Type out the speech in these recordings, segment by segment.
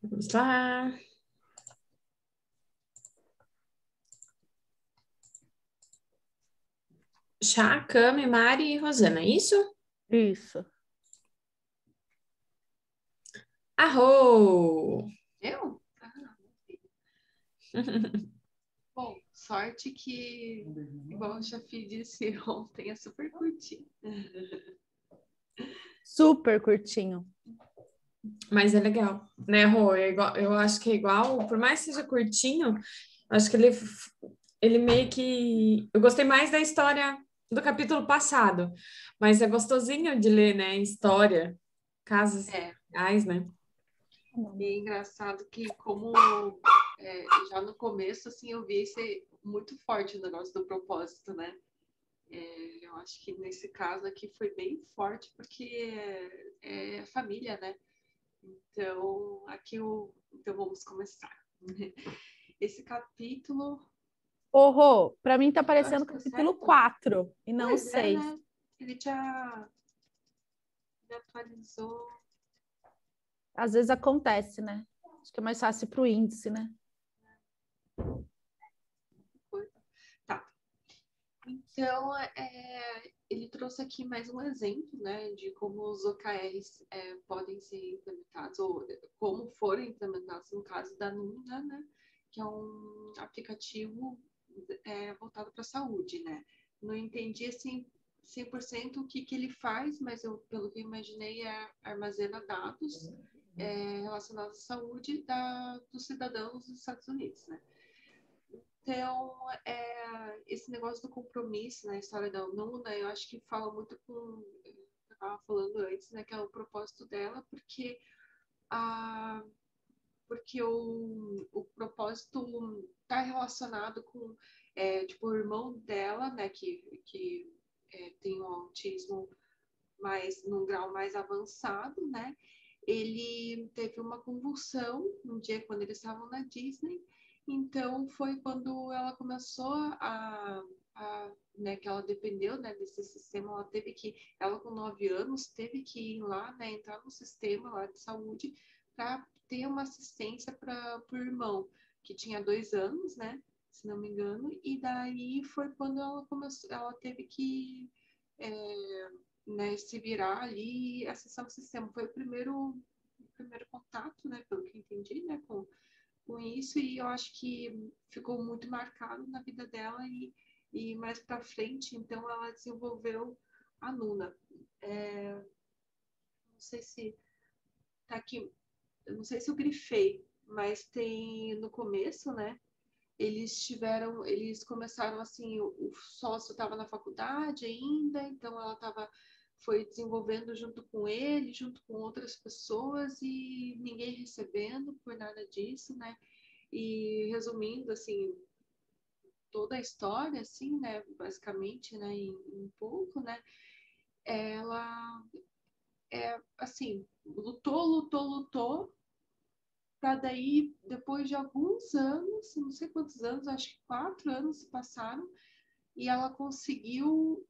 Vamos lá. Chá, Cami, Mari e Rosana, é isso? Isso. Arro! Eu? Ah, bom, sorte que, igual o Chafi disse ontem, é super curtinho. Super curtinho. Mas é legal, né, Rô? Eu acho que é igual, por mais que seja curtinho, acho que ele meio que. Eu gostei mais da história do capítulo passado, mas é gostosinho de ler, né? História, casos É, reais, né? e é engraçado que como já no começo, assim, eu vi esse muito forte o negócio do propósito, né? Eu acho que nesse caso aqui foi bem forte porque é família, né? Então, então vamos começar. Esse capítulo, Ô, Rô, pra mim tá eu acho parecendo que tá capítulo certo. 4 e não Pois é, 6. né? Ele já atualizou. Às vezes acontece, né? Acho que é mais fácil pro índice, né? Coisa. Tá. Então, ele trouxe aqui mais um exemplo, né, de como os OKRs podem ser implementados, ou como foram implementados no caso da Nuna, né, que é um aplicativo voltado para a saúde, né. Não entendi, assim, 100% o que ele faz, mas pelo que eu imaginei, armazena dados relacionados à saúde dos cidadãos dos Estados Unidos, né. Então, esse negócio do compromisso na história da Nuna, eu acho que fala muito com o que eu estava falando antes, né, que é o propósito dela, a, porque o propósito está relacionado com tipo, o irmão dela, né, que tem o autismo mais num grau mais avançado, né? Ele teve uma convulsão um dia quando eles estavam na Disney. Então foi quando ela começou né, que ela dependeu, né, desse sistema. Ela com 9 anos teve que ir lá, né, entrar no sistema lá de saúde para ter uma assistência para o irmão que tinha 2 anos, né, se não me engano. E daí foi quando ela teve que né, se virar ali e acessar o sistema. Foi o primeiro contato, né, pelo que eu entendi, né, com isso, e eu acho que ficou muito marcado na vida dela e mais para frente, então ela desenvolveu a Nuna. Não sei se tá aqui, eu não sei se eu grifei, mas tem no começo, né? Eles começaram assim, o sócio estava na faculdade ainda, então foi desenvolvendo junto com ele, junto com outras pessoas e ninguém recebendo por nada disso, né? E resumindo, assim, toda a história, assim, né, basicamente, né, em pouco, né, ela, assim, lutou, para daí, depois de alguns anos, não sei quantos anos, acho que 4 anos se passaram, e ela conseguiu,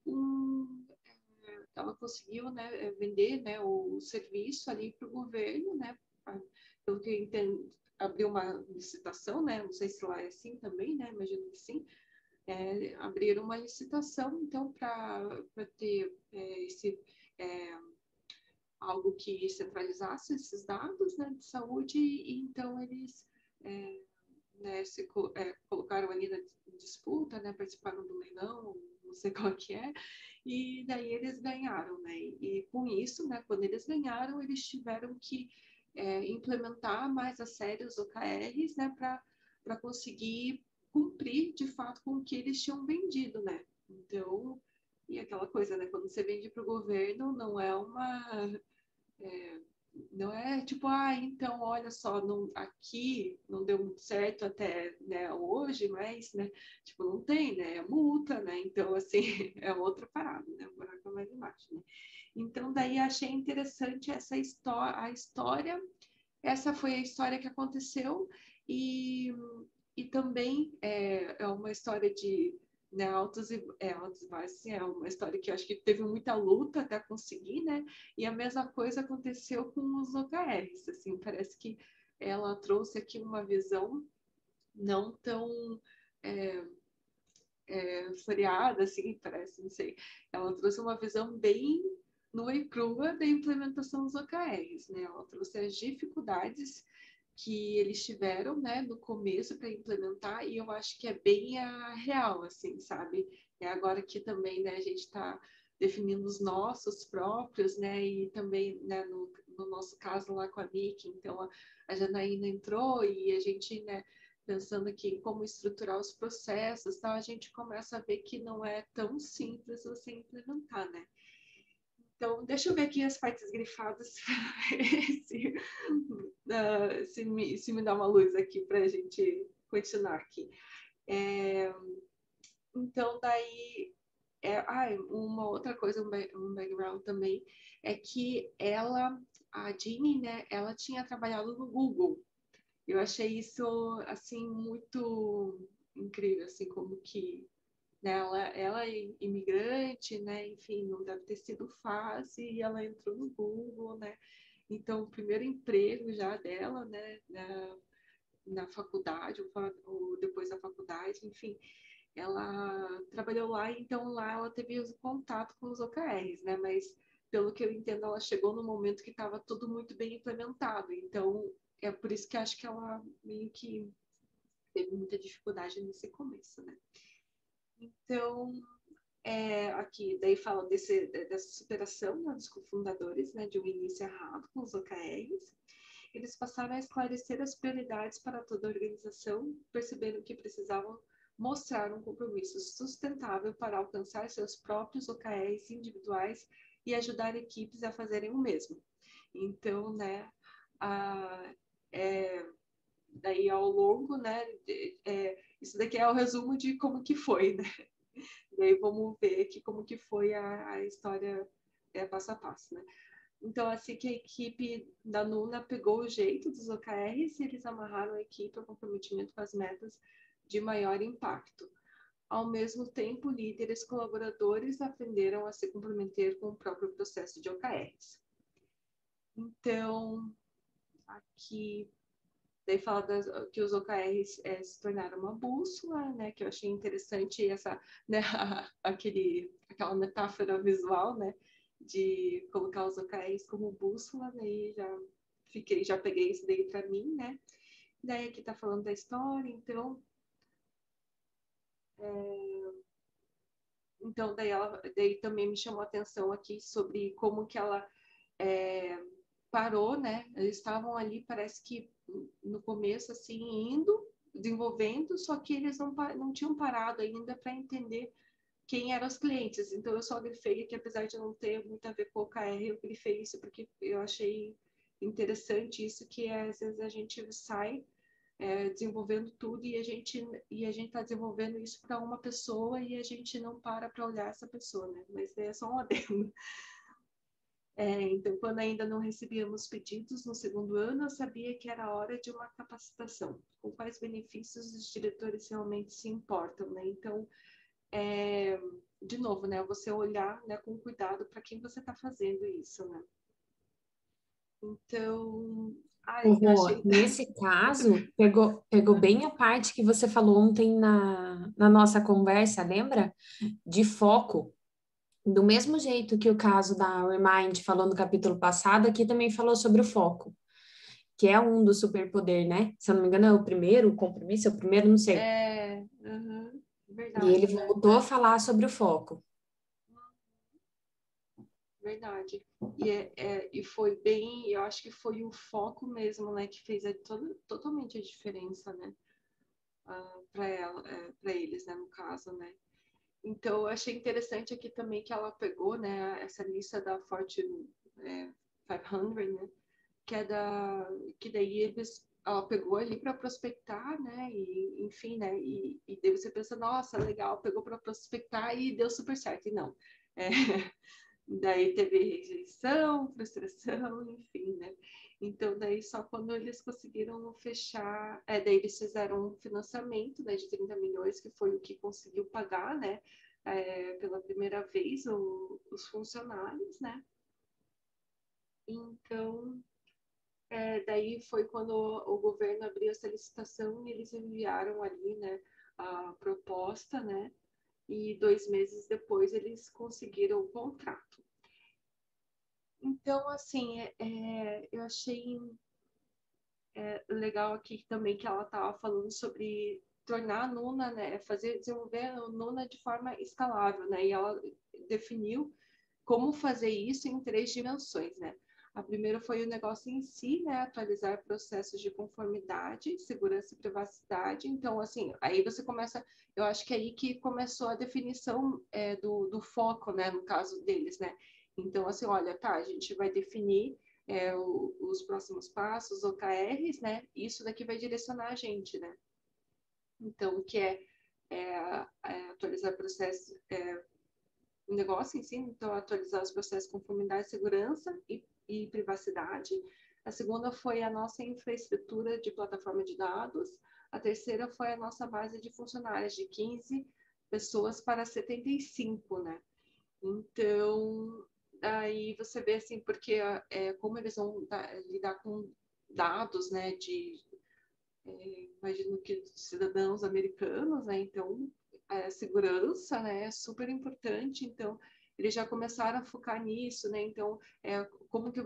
né, vender, né, o serviço ali para o governo, né, pelo que eu entendo, abriu uma licitação, né, não sei se lá é assim também, né, imagino que sim, abriram uma licitação, então, para ter é, algo que centralizasse esses dados, né, de saúde, e então eles né, colocaram ali na disputa, né, participaram do leilão, não sei qual que é, e daí eles ganharam, né, e com isso, né, quando eles ganharam, eles tiveram que implementar mais a sério os OKRs, né, para conseguir cumprir de fato com o que eles tinham vendido, né? Então, e aquela coisa, né? Quando você vende para o governo, não é tipo, então, olha só, aqui não deu muito certo até, né, hoje, mas, né, tipo, não tem, né, é multa, né, então, assim, é outra parada, né, o buraco é mais embaixo, né. Então, daí achei interessante a história, essa foi a história que aconteceu e também é uma história de né, altos e baixos, assim, é uma história que eu acho que teve muita luta até conseguir, né? E a mesma coisa aconteceu com os OKRs, assim, parece que ela trouxe aqui uma visão não tão floreada, assim, parece, não sei. Ela trouxe uma visão bem nua e crua da implementação dos OKRs, né? Ela trouxe as dificuldades que eles tiveram, né, no começo para implementar, e eu acho que é bem a real, assim, sabe? Agora que também, né, a gente está definindo os nossos próprios, né, e também, né, no nosso caso lá com a Nick, então a Janaína entrou e a gente, né, pensando aqui em como estruturar os processos, tal, a gente começa a ver que não é tão simples você implementar, né? Então, deixa eu ver aqui as partes grifadas se me dá uma luz aqui para a gente continuar aqui. Então, daí, uma outra coisa, um background também, é que a Jeannie, né, ela tinha trabalhado no Google. Eu achei isso, assim, muito incrível, assim, como que, né, ela é imigrante, né, enfim, não deve ter sido fácil, e ela entrou no Google, né, então o primeiro emprego já dela, né, na faculdade, ou depois da faculdade, enfim, ela trabalhou lá, então lá ela teve contato com os OKRs, né, mas pelo que eu entendo, ela chegou no momento que estava tudo muito bem implementado, então é por isso que acho que ela meio que teve muita dificuldade nesse começo, né. Então, aqui, daí fala dessa superação, né, dos cofundadores, né, de um início errado com os OKRs. Eles passaram a esclarecer as prioridades para toda a organização, percebendo que precisavam mostrar um compromisso sustentável para alcançar seus próprios OKRs individuais e ajudar equipes a fazerem o mesmo. Então, né, daí ao longo, né, isso daqui é o resumo de como que foi, né? E aí vamos ver aqui como que foi a história passo a passo, né? Então, assim que a equipe da Nuna pegou o jeito dos OKRs, eles amarraram a equipe ao comprometimento com as metas de maior impacto. Ao mesmo tempo, líderes e colaboradores aprenderam a se comprometer com o próprio processo de OKRs. Então, aqui daí fala que os OKRs se tornaram uma bússola, né? Que eu achei interessante essa, né? Aquela metáfora visual, né? De colocar os OKRs como bússola, né? E já peguei isso daí para mim, né? Daí aqui tá falando da história, então daí também me chamou a atenção aqui sobre como que ela parou, né? Eles estavam ali, parece que no começo, assim, desenvolvendo, só que eles não tinham parado ainda para entender quem eram os clientes. Então, eu só grifei aqui, apesar de não ter muito a ver com o OKR, eu grifei isso porque eu achei interessante isso, que às vezes a gente sai desenvolvendo tudo e a gente está desenvolvendo isso para uma pessoa e a gente não para olhar essa pessoa, né? Mas é só um adendo. Então, quando ainda não recebíamos pedidos no segundo ano, eu sabia que era hora de uma capacitação. Com quais benefícios os diretores realmente se importam, né? Então, de novo, né? Você olhar, né, com cuidado para quem você está fazendo isso, né? Então, eu achei... Nesse caso, pegou bem a parte que você falou ontem na nossa conversa, lembra? De foco. Do mesmo jeito que o caso da Remind falou no capítulo passado, aqui também falou sobre o foco, que é um do superpoder, né? Se eu não me engano, é o primeiro, o compromisso é o primeiro, não sei. Verdade, E ele né? voltou a falar sobre o foco. Verdade. E foi bem, eu acho que foi o foco mesmo, né, que fez totalmente a diferença, né, para eles, né, no caso, né. Então, eu achei interessante aqui também que ela pegou, né, essa lista da Fortune 500, né, que daí ela pegou ali para prospectar, né, e enfim, né, e daí você pensa, nossa, legal, pegou para prospectar e deu super certo, e não. Daí teve rejeição, frustração, enfim, né? Então, daí só quando eles conseguiram fechar, daí eles fizeram um financiamento, né, de 30 milhões, que foi o que conseguiu pagar, né, pela primeira vez os funcionários, né? Então, daí foi quando o governo abriu essa licitação e eles enviaram ali, né, a proposta, né, e 2 meses depois eles conseguiram o contrato. Então, assim, eu achei legal aqui também que ela estava falando sobre tornar a Nuna, né, desenvolver a Nuna de forma escalável, né, e ela definiu como fazer isso em 3 dimensões, né. A primeira foi o negócio em si, né, atualizar processos de conformidade, segurança e privacidade. Então, assim, aí você começa, eu acho que é aí que começou a definição do foco, né, no caso deles, né. Então, assim, olha, tá, a gente vai definir os próximos passos, OKRs, né, isso daqui vai direcionar a gente, né. Então, o que atualizar processos, o negócio em si, então atualizar os processos de conformidade, segurança e privacidade. A segunda foi a nossa infraestrutura de plataforma de dados. A terceira foi a nossa base de funcionários, de 15 pessoas para 75, né? Então, aí você vê assim, porque como eles vão lidar com dados, né, imagino que cidadãos americanos, né? Então, a segurança, né, é super importante. Então, eles já começaram a focar nisso, né? Então, como que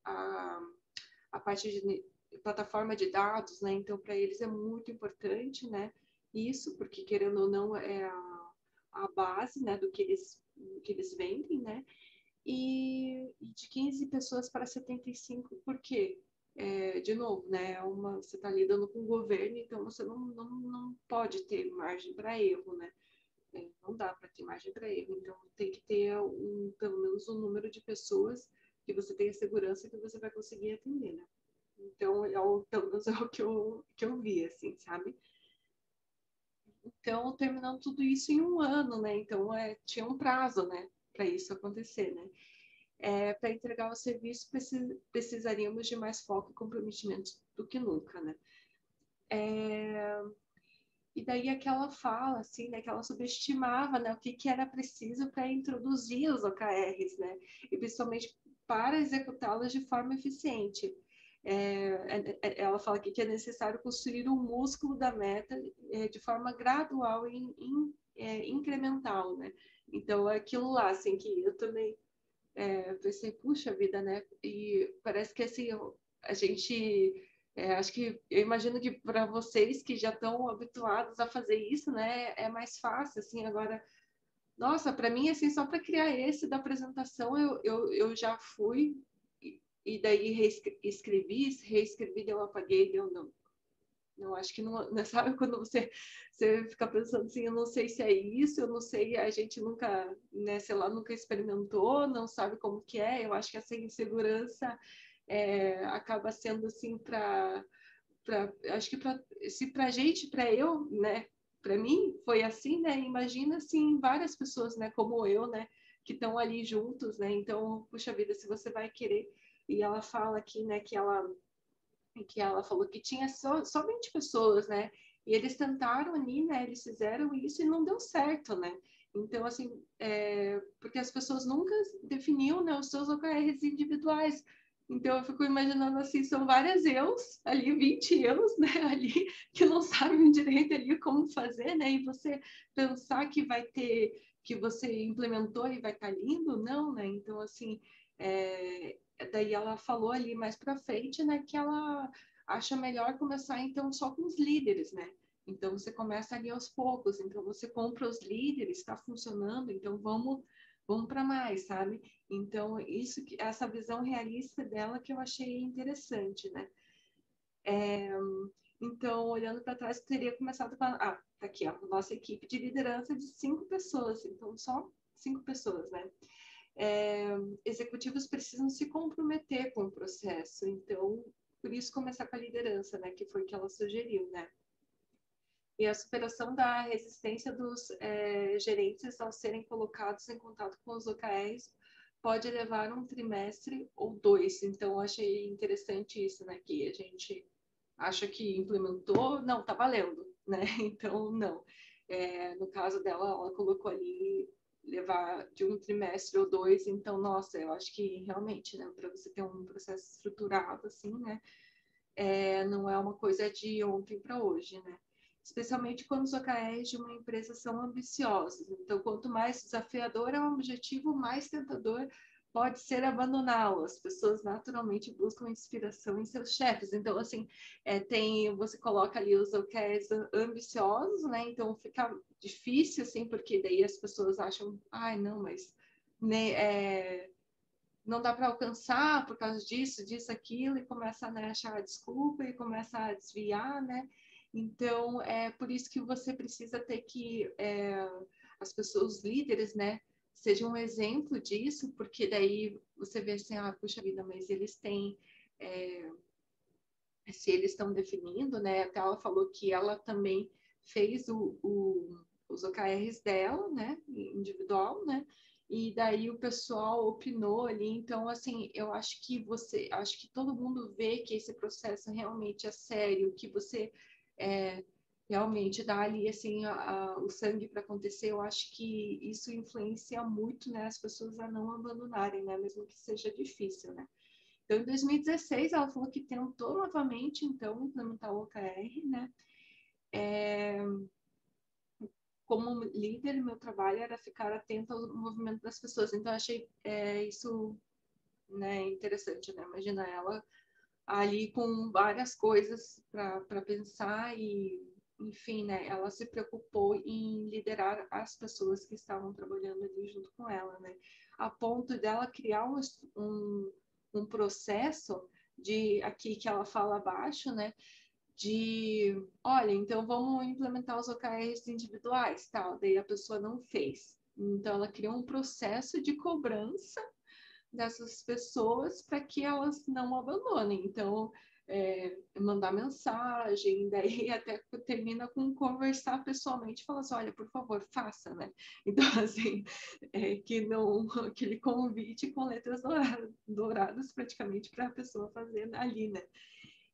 a parte de plataforma de dados, né? Então, para eles é muito importante, né? Isso, porque querendo ou não é a base, né, do que eles vendem, né? E de 15 pessoas para 75, por quê? De novo, né, você está lidando com o governo, então você não pode ter margem para erro, né? Não dá para ter margem para erro, então tem que ter pelo menos um número de pessoas que você tenha segurança que você vai conseguir atender, né? Então, pelo menos é o que eu vi, assim, sabe? Então, terminando tudo isso em 1 ano, né? Então, tinha um prazo, né, para isso acontecer, né? Para entregar o serviço, precisaríamos de mais foco e comprometimento do que nunca, né? E daí aquela fala, assim, né, que ela subestimava, né, o que era preciso para introduzir os OKRs, né? E principalmente para executá-los de forma eficiente. Ela fala aqui que é necessário construir o músculo da meta de forma gradual e incremental, né? Então, aquilo lá, assim, que eu também pensei, puxa vida, né? E parece que assim, a gente. Acho que eu imagino que para vocês que já estão habituados a fazer isso, né, é mais fácil, assim, agora. Nossa, para mim, assim, só para criar esse da apresentação, eu já fui, e daí reescrevi, eu apaguei, eu não acho que não sabe quando você fica pensando assim, eu não sei se é isso, eu não sei, a gente nunca, né, sei lá, nunca experimentou, não sabe como que é, eu acho que essa insegurança acaba sendo assim acho que se pra gente, pra eu, né, pra mim foi assim, né, imagina assim várias pessoas, né, como eu, né, que estão ali juntos, né, então, puxa vida, se você vai querer, e ela fala aqui, né, que ela falou que tinha só 20 pessoas, né? E eles tentaram ali, né? Eles fizeram isso e não deu certo, né? Então, assim, porque as pessoas nunca definiam, né, os seus OKRs individuais. Então, eu fico imaginando assim, são várias eus, ali, 20 eus, né, ali, que não sabem direito ali como fazer, né? E você pensar que vai ter, que você implementou e vai estar lindo, não, né? Então, assim, daí ela falou ali mais para frente, né, que ela acha melhor começar então só com os líderes, né? Então você começa ali aos poucos, então você compra os líderes, está funcionando, então vamos para mais, sabe? Então essa visão realista dela que eu achei interessante, né? Então, olhando para trás, eu teria começado com tá aqui, ó, nossa equipe de liderança de 5 pessoas, então só 5 pessoas, né? Executivos precisam se comprometer com o processo, então por isso começar com a liderança, né, que foi o que ela sugeriu, né? E a superação da resistência dos gerentes ao serem colocados em contato com os OKRs pode levar um trimestre ou 2. Então, eu achei interessante isso, né, que a gente acha que implementou, não, tá valendo, né? Então, não. No caso dela, ela colocou ali levar de um trimestre ou dois. Então, nossa, eu acho que realmente, né, para você ter um processo estruturado, assim, né, não é uma coisa de ontem para hoje, né? Especialmente quando os OKRs de uma empresa são ambiciosos. Então, quanto mais desafiador é o objetivo, mais tentador pode ser abandoná-lo. As pessoas naturalmente buscam inspiração em seus chefes. Então, assim, você coloca ali os OKRs ambiciosos, né? Então, fica difícil, assim, porque daí as pessoas acham, ai, não, mas né, não dá para alcançar por causa disso, disso, aquilo, e começa, né, a achar desculpa e começa a desviar, né? Então, é por isso que você precisa ter que as pessoas, os líderes, né, sejam um exemplo disso, porque daí você vê assim, puxa vida, mas eles têm, se eles estão definindo, né, até ela falou que ela também fez os OKRs dela, né, individual, né, e daí o pessoal opinou ali, então, assim, eu acho que todo mundo vê que esse processo realmente é sério, que você realmente dá ali, assim, o sangue para acontecer, eu acho que isso influencia muito, né, as pessoas a não abandonarem, né, mesmo que seja difícil, né. Então, em 2016, ela falou que tentou novamente, então, implementar o OKR, né, como líder, meu trabalho era ficar atento ao movimento das pessoas. Então, achei isso, né, interessante, né? Imagina ela ali com várias coisas para pensar e, enfim, né? Ela se preocupou em liderar as pessoas que estavam trabalhando ali junto com ela, né? A ponto dela criar um processo de aqui que ela fala abaixo, né? Olha, então vamos implementar os OKRs individuais, tal. Daí a pessoa não fez. Então ela criou um processo de cobrança dessas pessoas para que elas não abandonem. Então, mandar mensagem, daí até termina com conversar pessoalmente, falar assim, olha, por favor, faça, né? Então, assim, aquele convite com letras douradas praticamente para a pessoa fazer ali, né?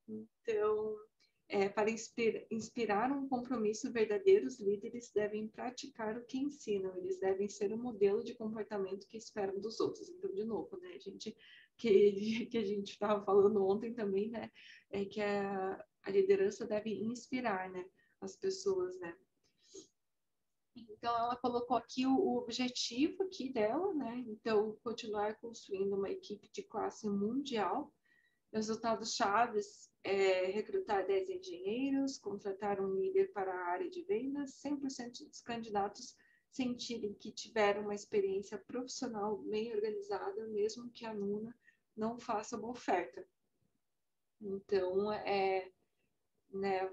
Então, para inspirar um compromisso verdadeiro, os líderes devem praticar o que ensinam, eles devem ser o modelo de comportamento que esperam dos outros. Então, de novo, né, que a gente estava falando ontem também, né, é que a liderança deve inspirar, né, as pessoas, né. Então, ela colocou aqui o objetivo aqui dela, né, então, continuar construindo uma equipe de classe mundial. Resultados chaves recrutar 10 engenheiros, contratar um líder para a área de vendas, 100% dos candidatos sentirem que tiveram uma experiência profissional bem organizada, mesmo que a Nuna não faça uma oferta. Então, né,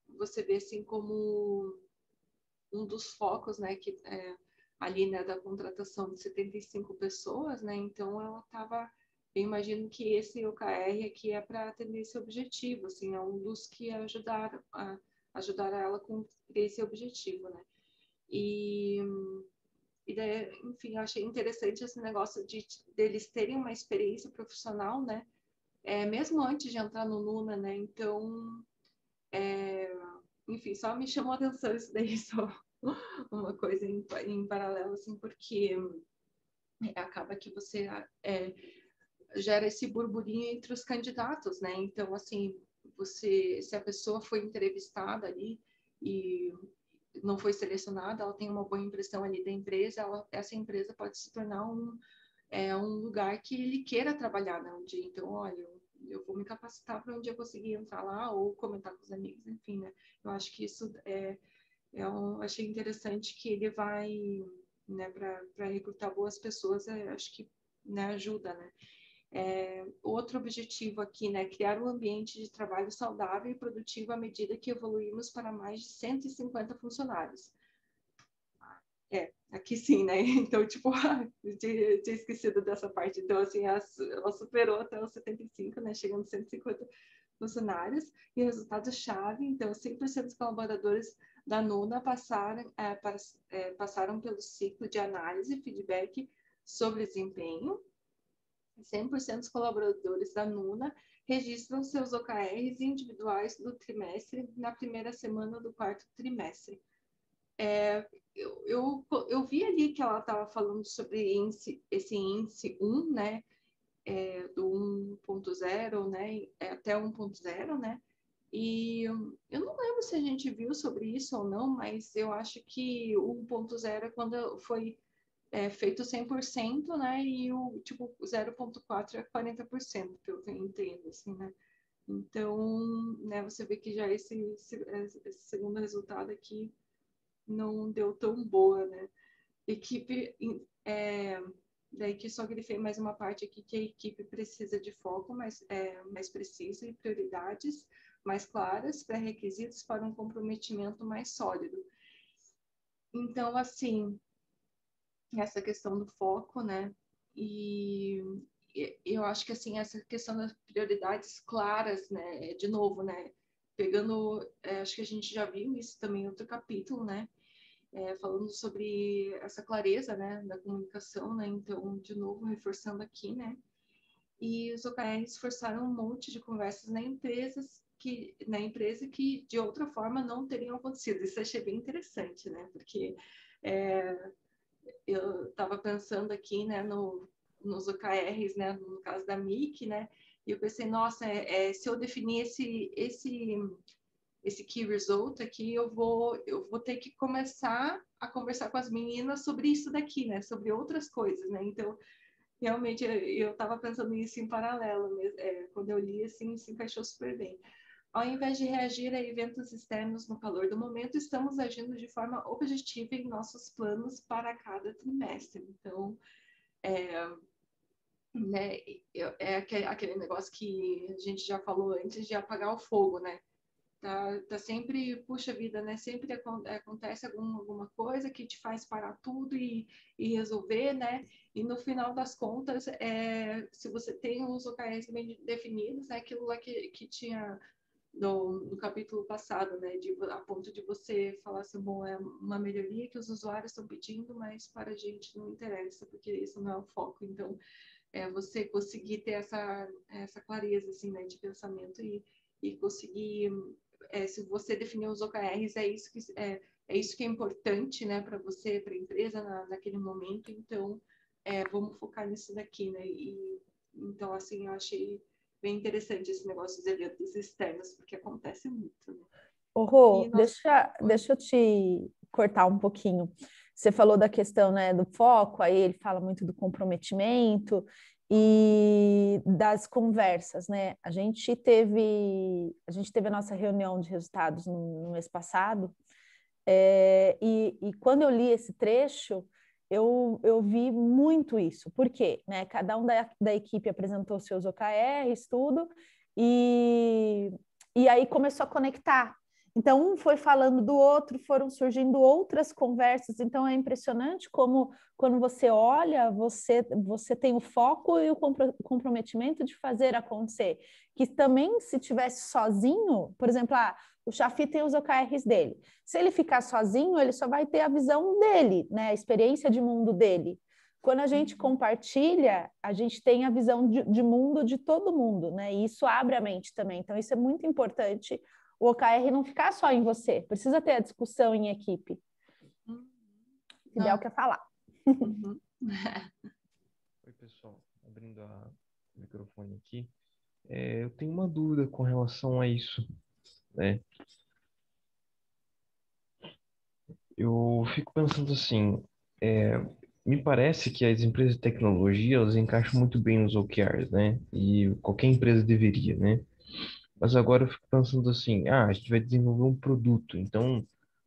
você vê assim como um dos focos, né, que ali, né, da contratação de 75 pessoas, né, então ela estava, eu imagino que esse OKR aqui é para atender esse objetivo, assim, é um dos que ajudaram ela com esse objetivo, né, e daí, enfim, eu achei interessante esse negócio deles terem uma experiência profissional, né, mesmo antes de entrar no Nuna, né, então, enfim, só me chamou a atenção isso daí, só uma coisa em paralelo, assim, porque acaba que você gera esse burburinho entre os candidatos, né? Então, assim, se a pessoa foi entrevistada ali e não foi selecionada, ela tem uma boa impressão ali da empresa, essa empresa pode se tornar um lugar que ele queira trabalhar, né? Um dia, então, olha, eu vou me capacitar para um dia conseguir entrar lá ou comentar com os amigos, enfim, né? Eu acho que isso eu achei interessante que ele vai, né, para recrutar boas pessoas, acho que, né, ajuda, né. Outro objetivo aqui, né, criar um ambiente de trabalho saudável e produtivo à medida que evoluímos para mais de 150 funcionários. Aqui sim, né? Então, tipo, eu tinha esquecido dessa parte. Então, assim, ela superou até os 75, né? Chegando a 150 funcionários. E resultado-chave, então, 100% dos colaboradores da Nuna passaram pelo ciclo de análise e feedback sobre desempenho. 100% dos colaboradores da Nuna registram seus OKRs individuais do trimestre na primeira semana do quarto trimestre. eu vi ali que ela estava falando sobre esse índice 1, né? Do 1.0, né? Até 1.0, né? E eu não lembro se a gente viu sobre isso ou não, mas eu acho que o 1.0 é quando foi feito 100%, né? E o tipo 0.4 é 40%, pelo que eu entendo, assim, né? Então, né, você vê que já esse segundo resultado aqui não deu tão boa, né? Equipe, daí que só grifei mais uma parte aqui, que a equipe precisa de foco mais preciso e prioridades mais claras, pré-requisitos para um comprometimento mais sólido. Então, assim, essa questão do foco, né? E eu acho que, assim, essa questão das prioridades claras, né? De novo, né? Pegando, acho que a gente já viu isso também em outro capítulo, né? Falando sobre essa clareza, né, da comunicação, né, então, de novo, reforçando aqui, né, e os OKRs forçaram um monte de conversas na empresa que de outra forma não teriam acontecido. Isso achei bem interessante, né, porque eu estava pensando aqui, né, nos OKRs, né, no caso da MIC, né, e eu pensei, nossa, se eu definir esse key result aqui, eu vou ter que começar a conversar com as meninas sobre isso daqui, né? Sobre outras coisas, né? Então, realmente, eu estava pensando nisso em paralelo, quando eu li, assim, se encaixou super bem. Ao invés de reagir a eventos externos no calor do momento, estamos agindo de forma objetiva em nossos planos para cada trimestre. Então, né, aquele negócio que a gente já falou antes de apagar o fogo, né? Tá sempre, puxa vida, né? Sempre acontece alguma coisa que te faz parar tudo e resolver, né? E no final das contas, se você tem os OKRs bem definidos, é aquilo lá que tinha no capítulo passado, né? A ponto de você falar assim, bom, é uma melhoria que os usuários estão pedindo, mas para a gente não interessa, porque isso não é o foco. Então, você conseguir ter essa clareza, assim, né? De pensamento e conseguir se você definir os OKRs, é isso que é importante, né, para você, para a empresa naquele momento. Então, vamos focar nisso daqui, né? E então, assim, eu achei bem interessante esse negócio dos eventos externos, porque acontece muito, né? Ô, Rô, E nós... deixa eu te cortar um pouquinho. Você falou da questão, né, do foco, aí ele fala muito do comprometimento e das conversas, né? A gente teve a nossa reunião de resultados no mês passado, e quando eu li esse trecho, eu vi muito isso. Por quê? Né? Cada um da equipe apresentou seus OKRs, tudo, e aí começou a conectar. Então, um foi falando do outro, foram surgindo outras conversas. Então, é impressionante como, quando você olha, você tem o foco e o comprometimento de fazer acontecer. Que também, se tivesse sozinho, por exemplo, o Chafi tem os OKRs dele. Se ele ficar sozinho, ele só vai ter a visão dele, né? A experiência de mundo dele. Quando a gente compartilha, a gente tem a visão de mundo de todo mundo, né? E isso abre a mente também. Então, isso é muito importante. O OKR não ficar só em você, precisa ter a discussão em equipe. Se der o que falar. Uhum. Oi, pessoal. Abrindo o microfone aqui. Eu tenho uma dúvida com relação a isso, né? Eu fico pensando assim, me parece que as empresas de tecnologia, elas encaixam muito bem nos OKRs, né? E qualquer empresa deveria, né? Mas agora eu fico pensando assim, a gente vai desenvolver um produto, então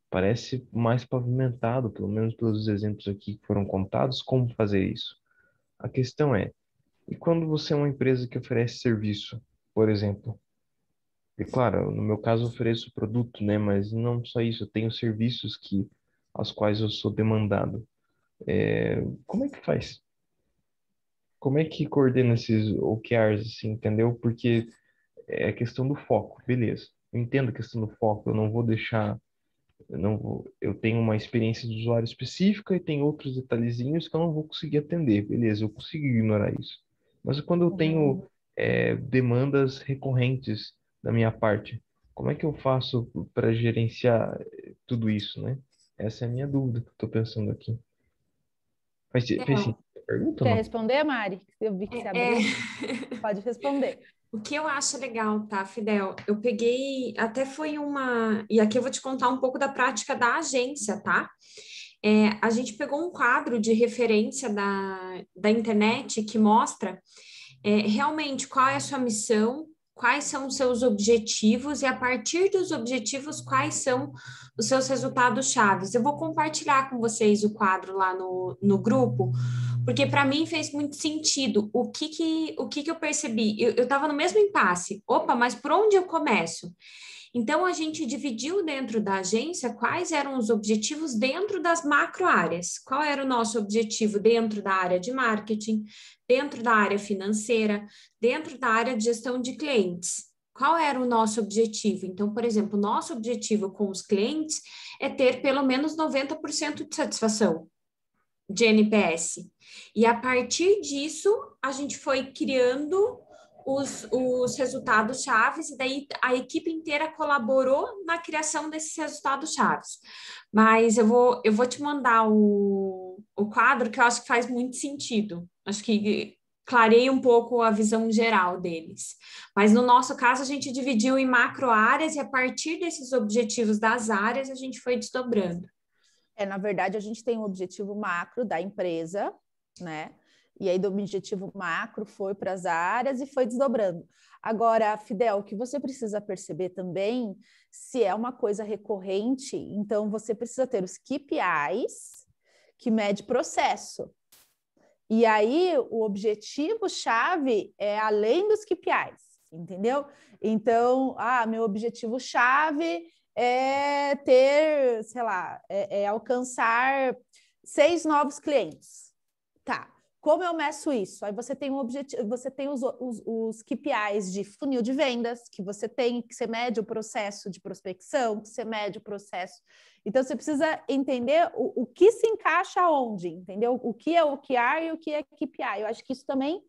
parece mais pavimentado, pelo menos pelos exemplos aqui que foram contados, como fazer isso. A questão é, e quando você é uma empresa que oferece serviço, por exemplo? E claro, no meu caso eu ofereço produto, né? Mas não só isso, eu tenho serviços aos quais eu sou demandado. Como é que faz? Como é que coordena esses OKRs, assim, entendeu? Porque é a questão do foco, beleza. Eu entendo a questão do foco, eu não vou deixar, eu tenho uma experiência de usuário específica e tem outros detalhezinhos que eu não vou conseguir atender, beleza, eu consigo ignorar isso. Mas quando eu tenho demandas recorrentes da minha parte, como é que eu faço para gerenciar tudo isso, né? Essa é a minha dúvida que eu tô pensando aqui. Fez Não, sentido a pergunta ou Quer não? responder, Mari? Eu vi que você é, abriu. Pode responder. o que eu acho legal, tá, Fidel? Eu peguei, até foi uma, e aqui eu vou te contar um pouco da prática da agência, tá? A gente pegou um quadro de referência da internet que mostra realmente qual é a sua missão, quais são os seus objetivos e a partir dos objetivos, quais são os seus resultados chaves. Eu vou compartilhar com vocês o quadro lá no grupo, porque para mim fez muito sentido. O que que eu percebi? Eu estava no mesmo impasse. Opa, mas por onde eu começo? Então, a gente dividiu dentro da agência quais eram os objetivos dentro das macro áreas. Qual era o nosso objetivo dentro da área de marketing, dentro da área financeira, dentro da área de gestão de clientes. Qual era o nosso objetivo? Então, por exemplo, o nosso objetivo com os clientes é ter pelo menos 90% de satisfação de NPS. E a partir disso, a gente foi criando os resultados chaves, e daí a equipe inteira colaborou na criação desses resultados chaves. Mas eu vou te mandar o quadro que eu acho que faz muito sentido. Acho que clareia um pouco a visão geral deles. Mas no nosso caso, a gente dividiu em macro áreas e a partir desses objetivos das áreas, a gente foi desdobrando. Na verdade, a gente tem um objetivo macro da empresa, né? E aí, do objetivo macro, foi para as áreas e foi desdobrando. Agora, Fidel, o que você precisa perceber também, se é uma coisa recorrente, então você precisa ter os KPIs, que mede processo. E aí, o objetivo-chave é além dos KPIs, entendeu? Então, meu objetivo-chave é ter, sei lá, alcançar 6 novos clientes. Tá. Como eu meço isso? Aí você tem um objetivo, você tem os KPIs de funil de vendas, que você mede o processo de prospecção, que você mede o processo. Então, você precisa entender o que se encaixa onde, entendeu? O que é OKR e o que é KPI. Eu acho que isso também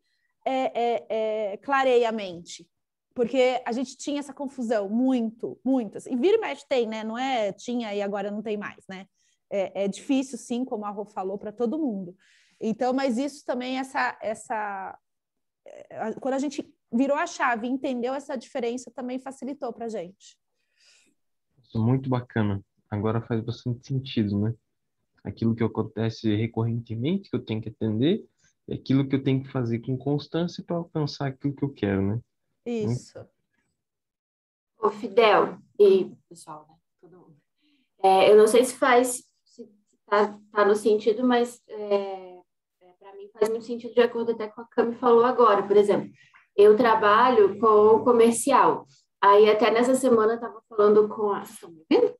clareia a mente. Porque a gente tinha essa confusão muito. Assim. E vira e mexe tem, né? Não é tinha e agora não tem mais, né? É difícil, sim, como a Rô falou, para todo mundo. Então, mas isso também, quando a gente virou a chave e entendeu essa diferença, também facilitou para a gente. Muito bacana. Agora faz bastante sentido, né? Aquilo que acontece recorrentemente, que eu tenho que atender, e aquilo que eu tenho que fazer com constância para alcançar aquilo que eu quero, né? Isso. Ô, Fidel e pessoal, né? Todo mundo. Eu não sei se tá no sentido, mas para mim faz muito sentido de acordo até com a Cami falou agora. Por exemplo, eu trabalho com comercial. Aí até nessa semana eu estava falando com a... Vocês estão me vendo?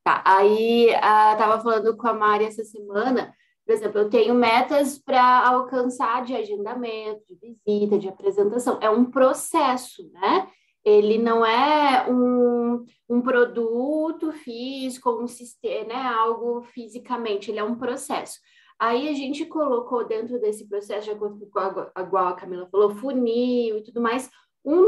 Tá, aí estava falando com a Mari essa semana, por exemplo, eu tenho metas para alcançar de agendamento, de visita, de apresentação. É um processo, né? Ele não é um produto físico, um sistema, né? Algo fisicamente, ele é um processo. Aí a gente colocou dentro desse processo, de acordo com igual a Camila falou, funil e tudo mais, um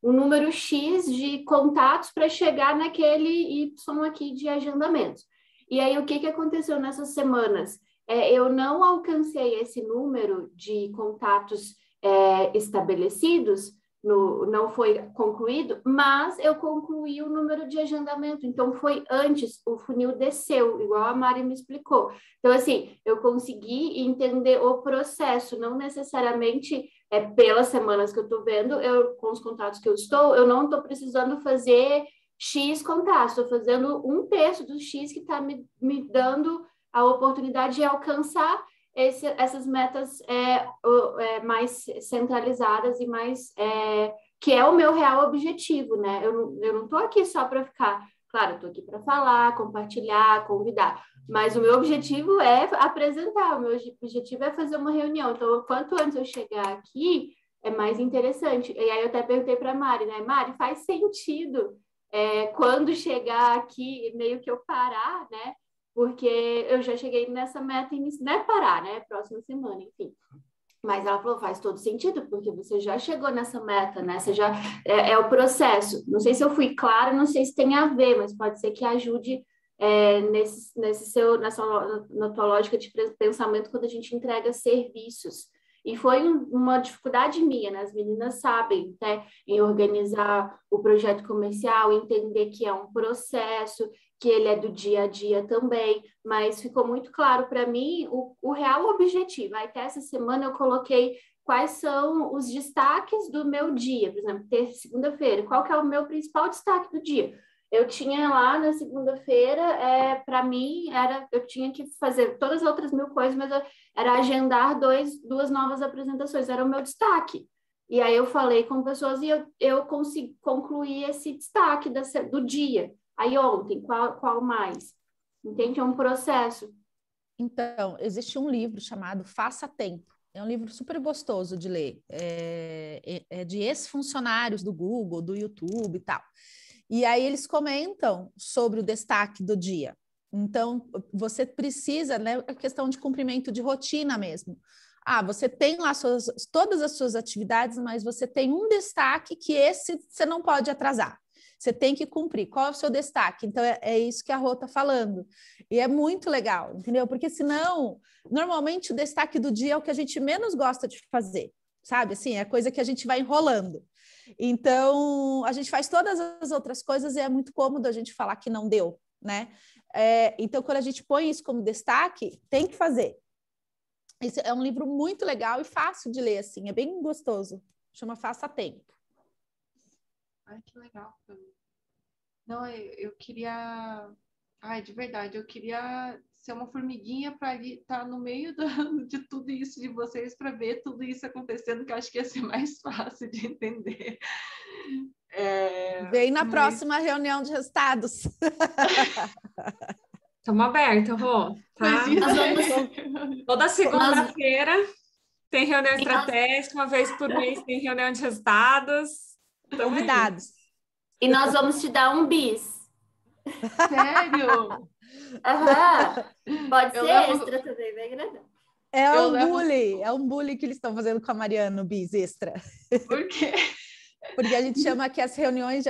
número X de contatos para chegar naquele Y aqui de agendamentos. E aí, o que aconteceu nessas semanas? Eu não alcancei esse número de contatos estabelecidos, não foi concluído, mas eu concluí o número de agendamento. Então, foi antes, o funil desceu, igual a Mari me explicou. Então, assim, eu consegui entender o processo, não necessariamente pelas semanas que eu estou vendo, com os contatos que eu não estou precisando fazer X contatos, estou fazendo 1/3 do X que está me dando a oportunidade de alcançar essas metas mais centralizadas e mais que é o meu real objetivo, né? Eu não estou aqui só para ficar, claro, eu estou aqui para falar, compartilhar, convidar, mas o meu objetivo é apresentar, o meu objetivo é fazer uma reunião. Então, quanto antes eu chegar aqui, é mais interessante. E aí eu até perguntei para a Mari, né? Mari, faz sentido quando chegar aqui, meio que eu parar, né? Porque eu já cheguei nessa meta, não é parar, né? Próxima semana, enfim. Mas ela falou, faz todo sentido, porque você já chegou nessa meta, né? Você já é o processo. Não sei se eu fui clara, não sei se tem a ver, mas pode ser que ajude na tua lógica de pensamento quando a gente entrega serviços. E foi uma dificuldade minha, né? As meninas sabem, né? Em organizar o projeto comercial, entender que é um processo, que ele é do dia a dia também, mas ficou muito claro para mim o real objetivo. Até essa semana eu coloquei quais são os destaques do meu dia, por exemplo, segunda-feira, qual que é o meu principal destaque do dia? Eu tinha lá na segunda-feira, para mim, eu tinha que fazer todas as outras 1000 coisas, mas era agendar duas novas apresentações, era o meu destaque. E aí eu falei com pessoas e eu consegui concluir esse destaque do dia. Aí ontem, qual mais? Entende? É um processo. Então, existe um livro chamado Faça Tempo. É um livro super gostoso de ler. É de ex-funcionários do Google, do YouTube e tal. E aí eles comentam sobre o destaque do dia. Então, você precisa, né, a questão de cumprimento de rotina mesmo. Você tem lá todas as suas atividades, mas você tem um destaque que esse você não pode atrasar. Você tem que cumprir. Qual é o seu destaque? Então, é isso que a Rô está falando. E é muito legal, entendeu? Porque senão, normalmente o destaque do dia é o que a gente menos gosta de fazer, sabe? Assim, é coisa que a gente vai enrolando. Então, a gente faz todas as outras coisas e é muito cômodo a gente falar que não deu, né? Então, quando a gente põe isso como destaque, tem que fazer. Esse é um livro muito legal e fácil de ler, assim, é bem gostoso. Chama Faça Tempo. Ai, que legal. Não, eu queria... Ai, de verdade, eu queria ser uma formiguinha para estar no meio de tudo isso de vocês, para ver tudo isso acontecendo, que eu acho que ia ser mais fácil de entender. Vem na próxima reunião de resultados. Estamos abertos, Rô. Tá? Toda segunda-feira tem reunião estratégica, uma vez por mês tem reunião de resultados. Convidados. E nós vamos te dar um bis. Sério? Pode ser extra também, bem grande. É um bullying que eles estão fazendo com a Mariana, o bis extra. Por quê? Porque a gente chama que as reuniões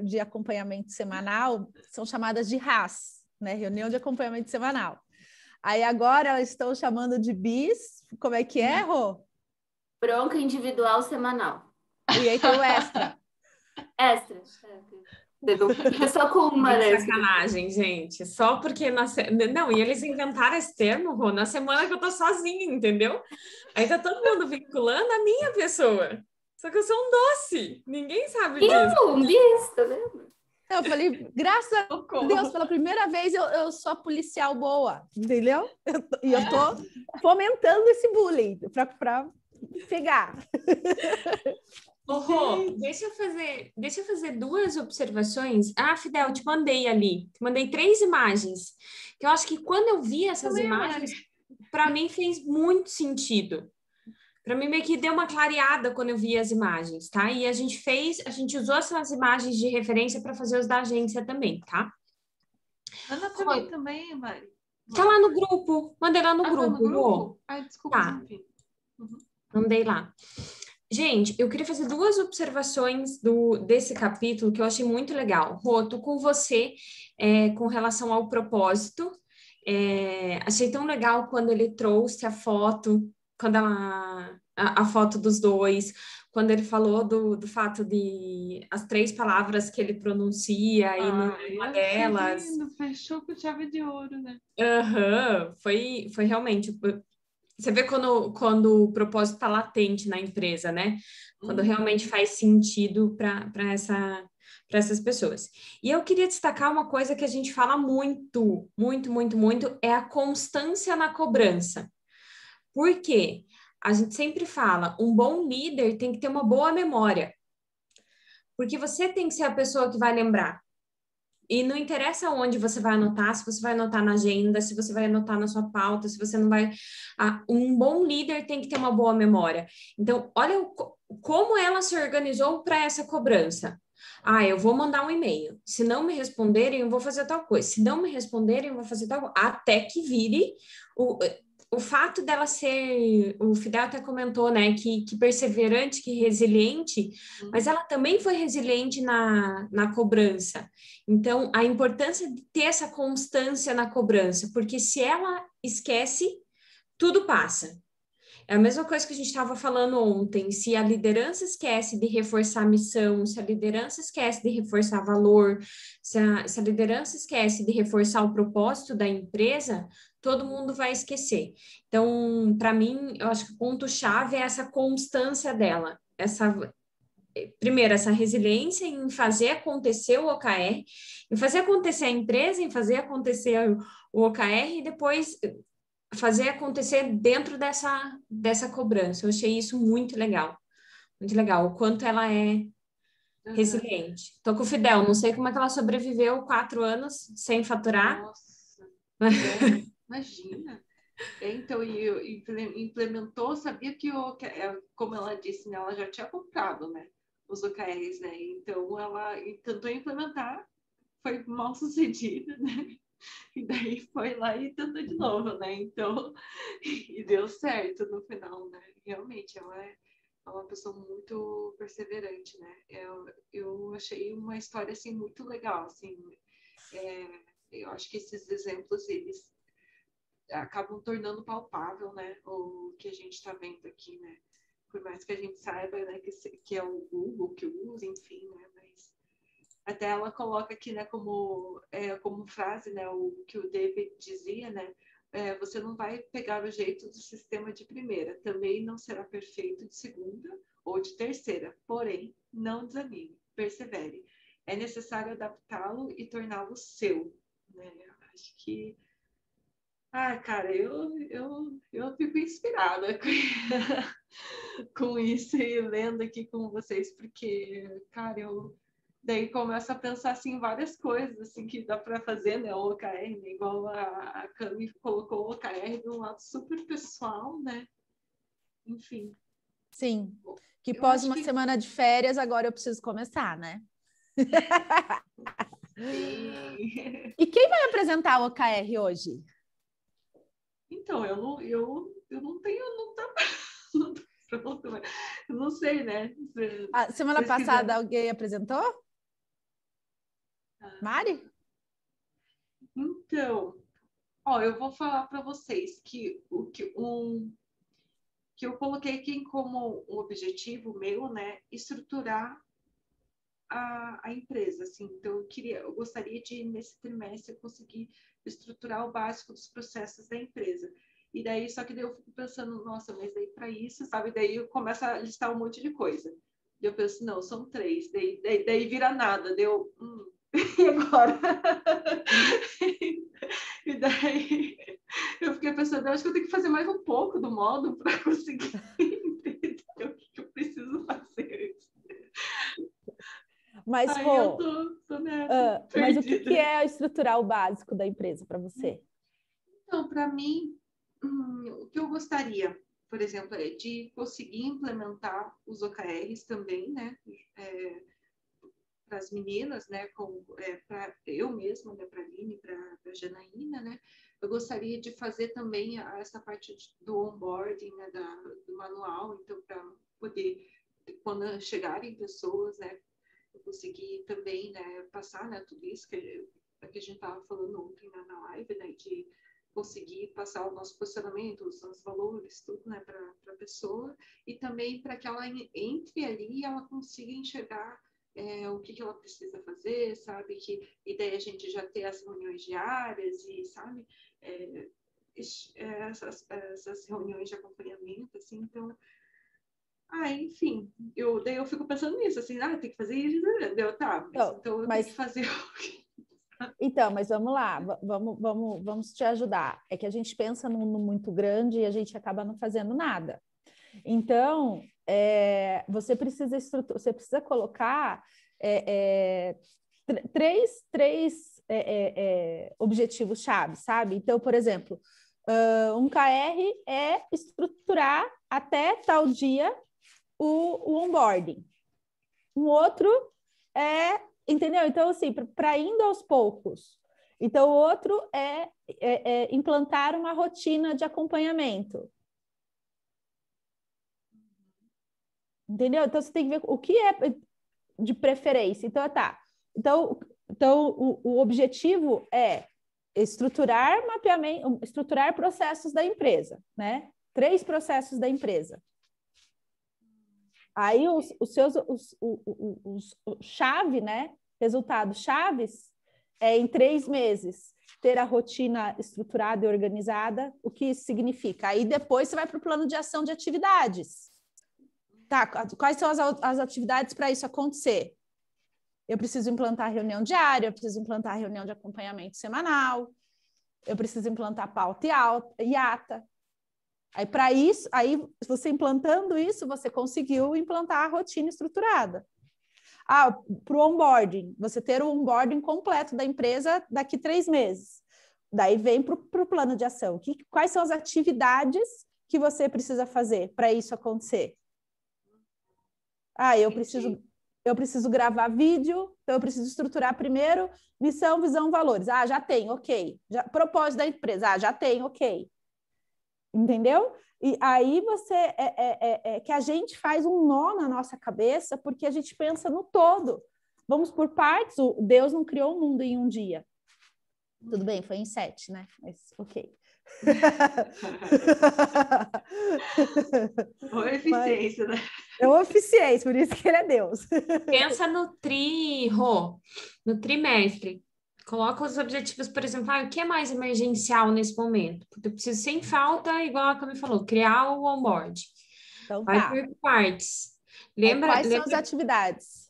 de acompanhamento semanal são chamadas de RAS, né? Reunião de acompanhamento semanal. Aí agora elas estão chamando de bis, como é que é, Rô? Bronca individual semanal. E aí tem o extra. Extra. Só com uma, né? Sacanagem, gente. Só porque... Não, e eles inventaram esse termo, Rô, na semana que eu tô sozinha, entendeu? Aí tá todo mundo vinculando a minha pessoa. Só que eu sou um doce. Ninguém sabe disso. Um bis, tá vendo? Eu falei, graças a Deus, pela primeira vez eu sou a policial boa, entendeu? E eu tô fomentando esse bullying para pegar. Rô, deixa eu fazer 2 observações. Fidel, te mandei ali. Te mandei 3 imagens. Que eu acho que quando eu vi essas imagens, para mim fez muito sentido. Para mim meio que deu uma clareada quando eu vi as imagens, tá? E a gente usou essas imagens de referência para fazer os da agência também, tá? Manda para mim também, Mari. Tá lá no grupo. Mandei lá no grupo. No grupo? Desculpa. Tá. Mandei lá. Gente, eu queria fazer 2 observações desse capítulo que eu achei muito legal. Rô, tô com você com relação ao propósito. Achei tão legal quando ele trouxe a foto, quando a foto dos dois, quando ele falou do fato de as 3 palavras que ele pronuncia e uma delas. Fechou com chave de ouro, né? Foi realmente. Você vê quando o propósito está latente na empresa, né? Quando realmente faz sentido para essas pessoas. E eu queria destacar uma coisa que a gente fala muito, muito, muito, muito, é a constância na cobrança. Por quê? A gente sempre fala, um bom líder tem que ter uma boa memória. Porque você tem que ser a pessoa que vai lembrar. E não interessa onde você vai anotar, se você vai anotar na agenda, se você vai anotar na sua pauta, se você não vai... Um bom líder tem que ter uma boa memória. Então, olha como ela se organizou para essa cobrança. Eu vou mandar um e-mail. Se não me responderem, eu vou fazer tal coisa. Se não me responderem, eu vou fazer tal coisa. Até que vire o fato dela ser, o Fidel até comentou, né, que perseverante, que resiliente, mas ela também foi resiliente na cobrança. Então, a importância de ter essa constância na cobrança, porque se ela esquece, tudo passa. É a mesma coisa que a gente estava falando ontem. Se a liderança esquece de reforçar a missão, se a liderança esquece de reforçar valor, se a liderança esquece de reforçar o propósito da empresa, todo mundo vai esquecer. Então, para mim, eu acho que o ponto-chave é essa constância dela. Primeiro, essa resiliência em fazer acontecer o OKR, em fazer acontecer a empresa, em fazer acontecer o OKR, e depois fazer acontecer dentro dessa cobrança. Eu achei isso muito legal, o quanto ela é resiliente. Tô com o Fidel, não sei como é que ela sobreviveu 4 anos sem faturar. Nossa, imagina. Então, e implementou, sabia que, como ela disse, né, ela já tinha comprado, né, os OKRs, né? Então, ela tentou implementar, foi mal sucedida, né? E daí foi lá e tentou de novo, né? Então, e deu certo no final, né? Realmente, ela é uma pessoa muito perseverante, né? Eu achei uma história, assim, muito legal, assim. Eu acho que esses exemplos, eles acabam tornando palpável, né? O que a gente está vendo aqui, né? Por mais que a gente saiba, né, que é o Google que usa, enfim, né? Mas até ela coloca aqui, né, como frase, né, o que o David dizia, né, você não vai pegar o jeito do sistema de primeira, também não será perfeito de segunda ou de terceira, porém, não desanime, persevere. É necessário adaptá-lo e torná-lo seu, né? Acho que, cara, eu fico inspirada com isso e lendo aqui com vocês, porque, cara, daí começa a pensar assim, em várias coisas assim, que dá para fazer, né? O OKR, né? Igual a Cami colocou o OKR de um lado super pessoal, né? Enfim. Sim. Que pós uma semana de férias, agora eu preciso começar, né? Sim. E quem vai apresentar o OKR hoje? Então, eu não tenho, não tá pronto, mas eu não sei, né? A semana passada alguém apresentou? Mari? Então, eu vou falar para vocês que que eu coloquei aqui como um objetivo meu, né, estruturar a empresa, assim. Então, eu gostaria de, nesse trimestre, conseguir estruturar o básico dos processos da empresa. E daí, só que daí eu fico pensando, nossa, mas daí para isso, sabe? Daí eu começo a listar um monte de coisa. E eu penso, não, são 3. Daí vira nada. Deu, e agora? E daí eu fiquei pensando, eu acho que eu tenho que fazer mais um pouco do modo para conseguir entender o que eu preciso fazer. Mas, Aí eu tô nessa, mas o perdida. que é estruturar o básico da empresa para você? Então, para mim, o que eu gostaria, por exemplo, é de conseguir implementar os OKRs também, né? Para as meninas, né? Para eu mesma, né? Para a Aline, para a Janaína, né? Eu gostaria de fazer também essa parte do onboarding, né? Do manual, então, para poder, quando chegarem pessoas, né? Eu conseguir também, né? Passar, né? Tudo isso que a gente estava falando ontem, né, na live, né? De conseguir passar o nosso posicionamento, os nossos valores, tudo, né, para a pessoa, e também para que ela entre ali e ela consiga enxergar o que ela precisa fazer, sabe? E daí a gente já ter as reuniões diárias e, sabe? Essas reuniões de acompanhamento, assim, então... enfim, daí eu fico pensando nisso, assim, tem que fazer isso, tá, então eu tenho que fazer o que... Então, mas vamos lá, vamos te ajudar. É que a gente pensa num muito grande e a gente acaba não fazendo nada. Então, você precisa colocar três objetivos-chave, sabe? Então, por exemplo, um KR é estruturar até tal dia o onboarding. Um outro entendeu? Então, assim, para indo aos poucos, Então, o outro é implantar uma rotina de acompanhamento. Entendeu? Então, você tem que ver o que é de preferência. Então, tá. Então o objetivo é estruturar mapeamento, estruturar processos da empresa, né? 3 processos da empresa. Aí os chave, né? Resultados chaves é em 3 meses ter a rotina estruturada e organizada. O que isso significa? Aí depois você vai para o plano de ação de atividades. Tá, quais são as atividades para isso acontecer? Eu preciso implantar reunião diária, eu preciso implantar reunião de acompanhamento semanal, eu preciso implantar pauta e ata. Aí, para isso, aí você implantando isso, você conseguiu implantar a rotina estruturada. Para o onboarding, você ter o onboarding completo da empresa daqui 3 meses. Daí vem para o plano de ação. Quais são as atividades que você precisa fazer para isso acontecer? Eu preciso gravar vídeo, então eu preciso estruturar primeiro missão, visão, valores. Já tem, ok. Propósito da empresa, já tem, ok. Entendeu? E aí que a gente faz um nó na nossa cabeça porque a gente pensa no todo. Vamos por partes. Deus não criou o mundo em um dia. Tudo bem, foi em 7, né? Mas ok. Ou eficiência, né? É uma eficiência, por isso que ele é Deus. Pensa no no trimestre. Coloca os objetivos, por exemplo, o que é mais emergencial nesse momento? Porque eu preciso, sem falta, igual a Cami falou, criar o onboard. Então, Vai tá. por partes. Quais são as atividades?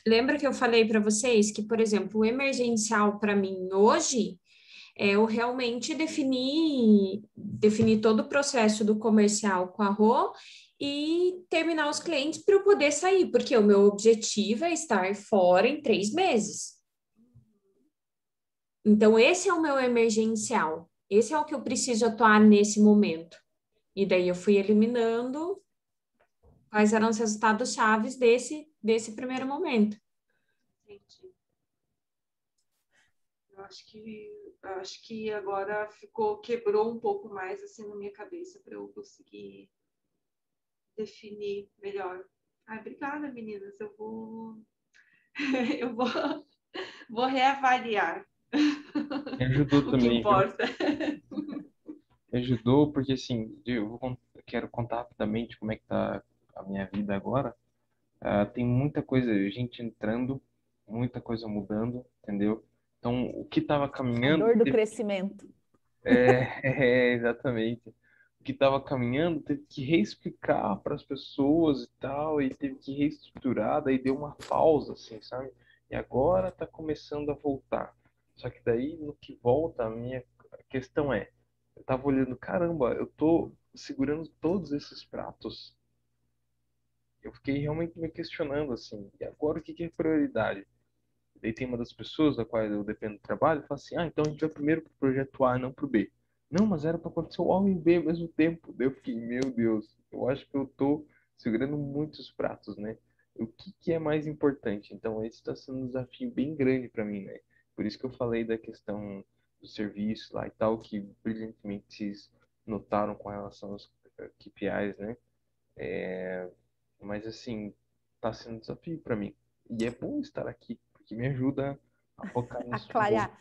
Lembra que eu falei para vocês que, por exemplo, o emergencial para mim hoje é eu realmente definir todo o processo do comercial com a Rô e terminar os clientes para eu poder sair, porque o meu objetivo é estar fora em 3 meses. Então, esse é o meu emergencial. Esse é o que eu preciso atuar nesse momento. E daí eu fui eliminando quais eram os resultados chaves desse primeiro momento. Entendi. Eu acho que agora quebrou um pouco mais assim na minha cabeça para eu conseguir definir melhor. Obrigada, meninas. Eu vou vou reavaliar. Me ajudou O que também, viu? importa. Me ajudou porque, assim, eu quero contar rapidamente como é que tá a minha vida agora. Tem muita coisa, gente entrando, muita coisa mudando, entendeu? Então, o que estava A caminhando... dor do crescimento. Exatamente. O que estava caminhando teve que reexplicar para as pessoas e tal, e teve que reestruturar, daí deu uma pausa, assim, sabe? E agora está começando a voltar. Só que daí, no que volta, a minha questão é, eu tava olhando, caramba, eu tô segurando todos esses pratos. Eu fiquei realmente me questionando, assim, e agora o que é prioridade? Daí tem uma das pessoas da qual eu dependo do trabalho, fala assim, então a gente vai primeiro pro projeto A, não pro B. Não, mas era para acontecer o A e o B ao mesmo tempo. Daí eu fiquei, meu Deus, eu acho que eu tô segurando muitos pratos, né? O que é mais importante? Então esse está sendo um desafio bem grande para mim, né? Por isso que eu falei da questão do serviço lá e tal, que brilhantemente vocês notaram com relação aos KPIs, né? Mas assim, tá sendo um desafio para mim. E é bom estar aqui, porque me ajuda a focar A nisso de novo. clarear.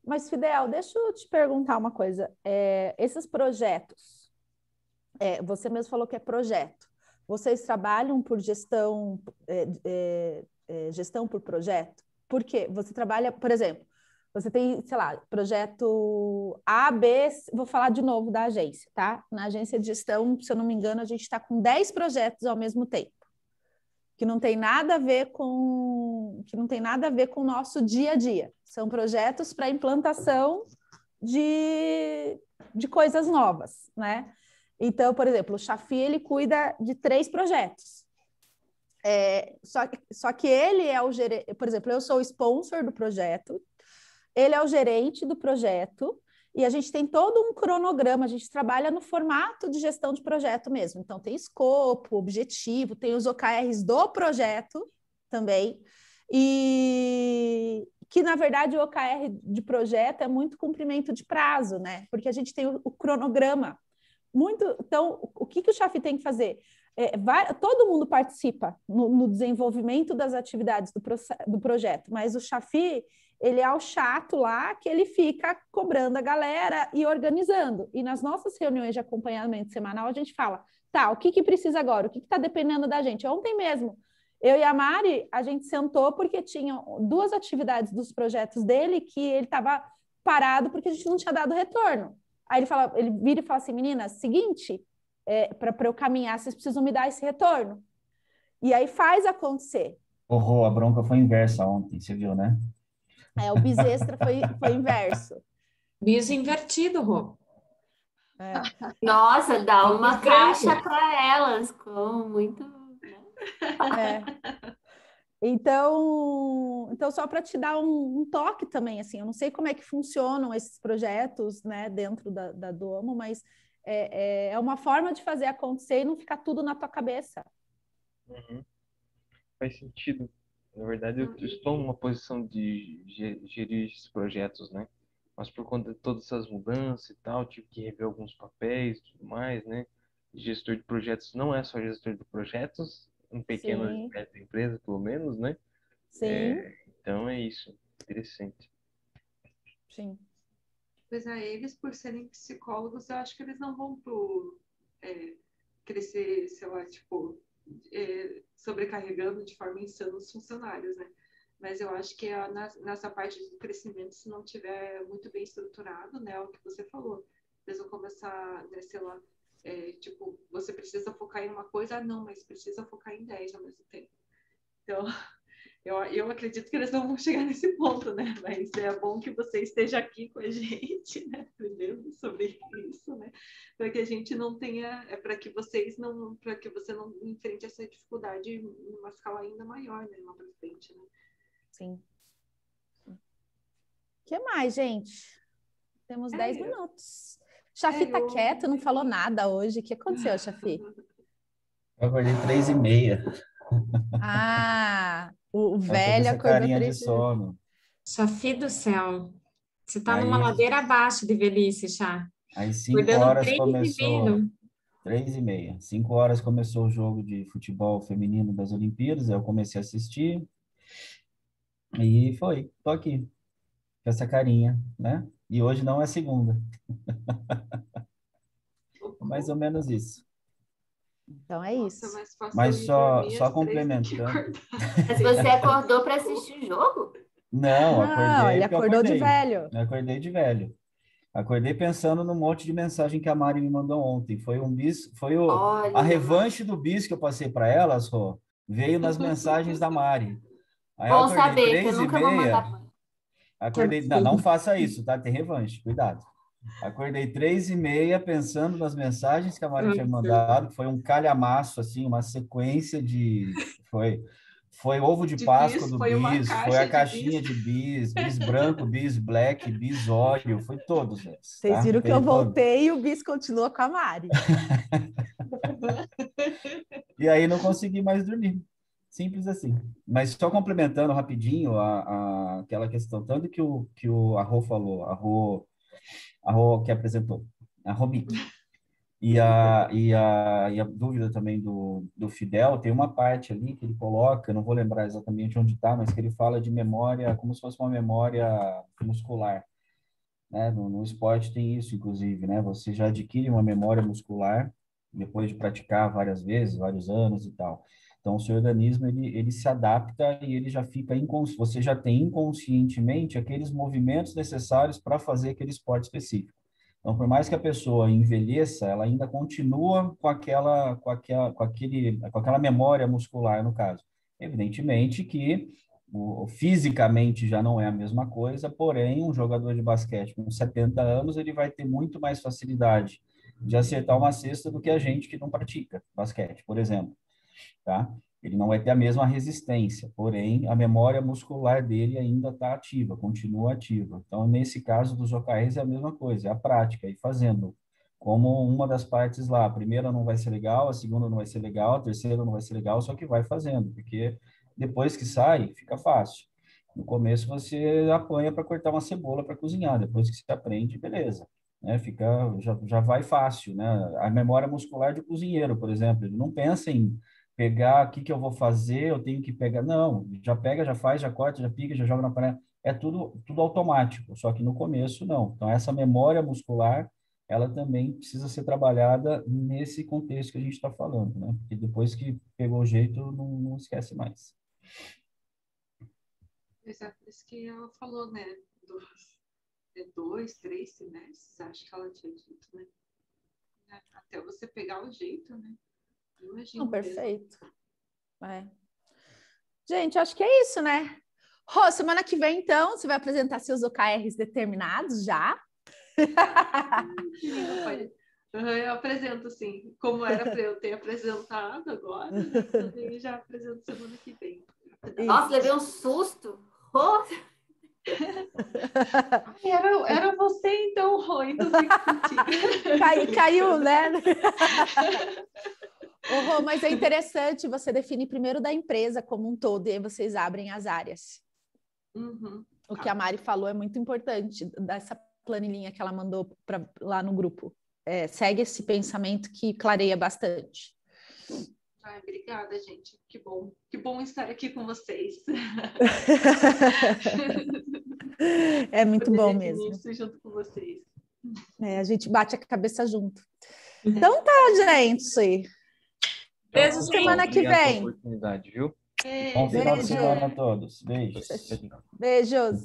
Mas, Fidel, deixa eu te perguntar uma coisa. Esses projetos, você mesmo falou que é projeto. Vocês trabalham por gestão por projeto? Por quê? Você trabalha, por exemplo, você tem, sei lá, projeto A, B, vou falar de novo da agência, tá? Na agência de gestão, se eu não me engano, a gente está com 10 projetos ao mesmo tempo, que não tem nada a ver com o nosso dia a dia. São projetos para implantação de coisas novas, né? Então, por exemplo, o Chafi, ele cuida de 3 projetos. Só que ele é o gerente, por exemplo, eu sou o sponsor do projeto, ele é o gerente do projeto, e a gente tem todo um cronograma, a gente trabalha no formato de gestão de projeto mesmo. Então, tem escopo, objetivo, tem os OKRs do projeto também, e que na verdade o OKR de projeto é muito cumprimento de prazo, né? Porque a gente tem o cronograma. Então, o que o Chafi tem que fazer? Todo mundo participa no desenvolvimento das atividades do projeto, mas o Chafi, ele é o chato lá que ele fica cobrando a galera e organizando. E nas nossas reuniões de acompanhamento semanal, a gente fala, tá, o que precisa agora? O que está dependendo da gente? Ontem mesmo, eu e a Mari, a gente sentou porque tinha 2 atividades dos projetos dele que ele estava parado porque a gente não tinha dado retorno. Aí ele vira e fala assim, meninas, seguinte, para eu caminhar, vocês precisam me dar esse retorno. E aí faz acontecer. A bronca foi inversa ontem, você viu, né? O bis extra foi inverso. Bis invertido, Rô. Nossa, dá uma caixa para elas, com muito... Então só para te dar um toque também, assim, eu não sei como é que funcionam esses projetos, né, dentro da Domo, mas é uma forma de fazer acontecer e não ficar tudo na tua cabeça. Faz sentido. Na verdade, eu estou numa posição de gerir esses projetos, né? Mas por conta de todas essas mudanças e tal, tive que rever alguns papéis e tudo mais, né? Gestor de projetos não é só gestor de projetos, em pequenas e médias empresas, pelo menos, né? Sim. Então é isso. Interessante. Sim. Pois eles, por serem psicólogos, eu acho que eles não vão crescer, sei lá, tipo, sobrecarregando de forma insana os funcionários, né? Mas eu acho que nessa parte de crescimento, se não tiver muito bem estruturado, né, o que você falou, eles vão começar, né, sei lá, tipo, você precisa focar em uma coisa, não, mas precisa focar em 10 ao mesmo tempo. Então, eu acredito que eles não vão chegar nesse ponto, né? Mas é bom que você esteja aqui com a gente, né? Aprendendo sobre isso, né? Para que a gente não tenha, para que você não enfrente essa dificuldade em uma escala ainda maior, né? Lá para frente, né? Sim. O que mais, gente? Temos 10 minutos. Chafi tá quieto, não falou nada hoje. O que aconteceu, Chafi? Eu acordei 3h30. O velho acordou 3h30. De sono. Chafi do céu. Você tá numa ladeira abaixo de velhice, Chá. Aí 5 horas começou. 3h30. 5 horas começou o jogo de futebol feminino das Olimpíadas. Aí eu comecei a assistir. E tô aqui. Com essa carinha, né? E hoje não é segunda. Mais ou menos isso. Então é isso. Mas só complementando. Mas você acordou para assistir jogo? Não, acordei. Ele acordou de velho. Eu acordei de velho. Acordei pensando no monte de mensagem que a Mari me mandou ontem. Foi a revanche do bis que eu passei para elas, Rô, veio nas mensagens da Mari. Aí bom saber, que eu nunca vou mandar. Acordei, não faça isso, tá? Tem revanche, cuidado. Acordei 3h30 pensando nas mensagens que a Mari tinha mandado, que foi um calhamaço, assim, uma sequência de... Foi ovo de Páscoa do bis, foi a caixinha de bis branco, bis black, bis óleo, foi todos esses. Vocês viram que eu voltei e o bis continua com a Mari. E aí não consegui mais dormir. Simples assim. Mas só complementando rapidinho aquela questão, tanto que a Rô falou, a Rô que apresentou, a Romic. E a dúvida também do Fidel, tem uma parte ali que ele coloca, não vou lembrar exatamente onde está, mas que ele fala de memória, como se fosse uma memória muscular. Né? No esporte tem isso, inclusive, né? Você já adquire uma memória muscular depois de praticar várias vezes, vários anos e tal. Então, o seu organismo, ele se adapta e ele já fica você já tem inconscientemente aqueles movimentos necessários para fazer aquele esporte específico. Então, por mais que a pessoa envelheça, ela ainda continua com aquela memória muscular, no caso. Evidentemente que fisicamente já não é a mesma coisa, porém, um jogador de basquete com 70 anos, ele vai ter muito mais facilidade de acertar uma cesta do que a gente que não pratica basquete, por exemplo. Tá? Ele não vai ter a mesma resistência, porém, a memória muscular dele ainda está ativa, continua ativa. Então, nesse caso dos OKRs é a mesma coisa, é a prática, e fazendo. Como uma das partes lá, a primeira não vai ser legal, a segunda não vai ser legal, a terceira não vai ser legal, só que vai fazendo, porque depois que sai, fica fácil. No começo você apanha para cortar uma cebola para cozinhar, depois que você aprende, beleza. Né? Já vai fácil, né? A memória muscular de cozinheiro, por exemplo, ele não pensa em pegar o que que eu vou fazer, eu tenho que pegar. Não, já pega, já faz, já corta, já pica, já joga na panela. É tudo automático, só que no começo não. Então, essa memória muscular, ela também precisa ser trabalhada nesse contexto que a gente está falando, né? Porque depois que pegou o jeito, não esquece mais. Exato, por isso que ela falou, né? Dois, 3 semestres, acho que ela tinha dito, né? Até você pegar o jeito, né? Imagina. Não, perfeito. É. Gente, acho que é isso, né? Rô, semana que vem, então, você vai apresentar seus OKRs determinados já? Eu apresento, assim, como era para eu ter apresentado agora, né? Também já apresento semana que vem. Nossa, levei um susto. Oh. Era você, então, Rô, então Caiu, né? Ô, Rô, mas é interessante você definir primeiro da empresa como um todo e aí vocês abrem as áreas. Uhum. O que a Mari falou é muito importante, dessa planilhinha que ela mandou lá no grupo. Segue esse pensamento que clareia bastante. Ai, obrigada, gente. Que bom estar aqui com vocês. É muito Poder bom definir mesmo. isso junto com vocês. A gente bate a cabeça junto. Então tá, gente. Beijo, Semana que Obrigado pela vem. oportunidade, viu? Bom final de Beijo. semana a todos. Beijos. Beijos.